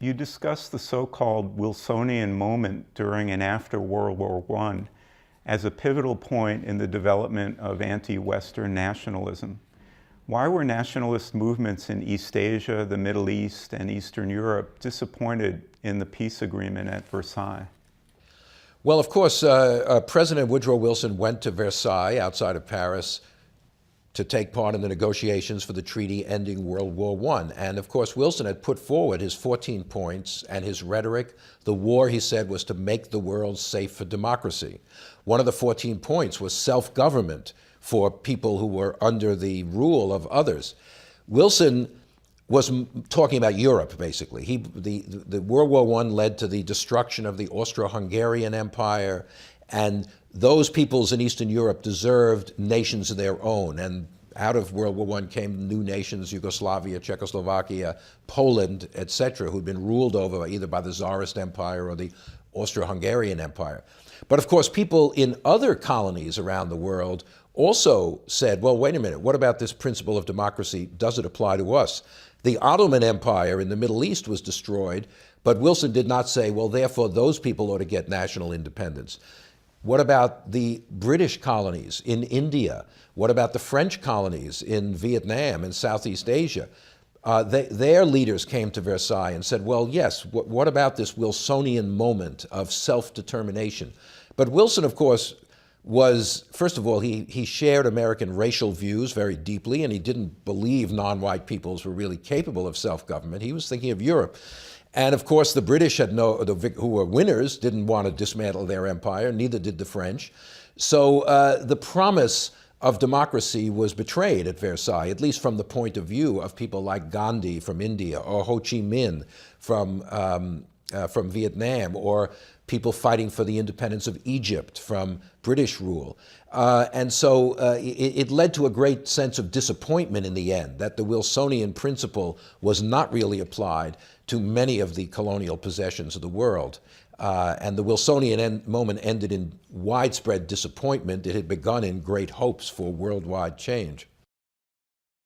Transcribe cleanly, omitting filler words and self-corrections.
You discussed the so-called Wilsonian moment during and after World War I as a pivotal point in the development of anti-Western nationalism. Why were nationalist movements in East Asia, the Middle East, and Eastern Europe disappointed in the peace agreement at Versailles? Well, of course, President Woodrow Wilson went to Versailles outside of Paris to take part in the negotiations for the treaty ending World War I. And of course, Wilson had put forward his 14 points and his rhetoric. The war, he said, was to make the world safe for democracy. One of the 14 points was self-government for people who were under the rule of others. Wilson was talking about Europe, basically. The World War I led to the destruction of the Austro-Hungarian Empire, and those peoples in Eastern Europe deserved nations of their own. And out of World War I came new nations, Yugoslavia, Czechoslovakia, Poland, etc., who'd been ruled over either by the Tsarist Empire or the Austro-Hungarian Empire. But of course, people in other colonies around the world also said, well, wait a minute, what about this principle of democracy? Does it apply to us? The Ottoman Empire in the Middle East was destroyed, but Wilson did not say, well, therefore, those people ought to get national independence. What about the British colonies in India? What about the French colonies in Vietnam and Southeast Asia? Their leaders came to Versailles and said, well, yes, what about this Wilsonian moment of self-determination? But Wilson, of course, was, first of all, he shared American racial views very deeply, and he didn't believe non-white peoples were really capable of self-government. He was thinking of Europe. And of course, the British who were winners, didn't want to dismantle their empire, neither did the French. So the promise of democracy was betrayed at Versailles, at least from the point of view of people like Gandhi from India, or Ho Chi Minh from Vietnam, or people fighting for the independence of Egypt from British rule. And so it led to a great sense of disappointment in the end, that the Wilsonian principle was not really applied to many of the colonial possessions of the world. And the Wilsonian moment ended in widespread disappointment. It had begun in great hopes for worldwide change.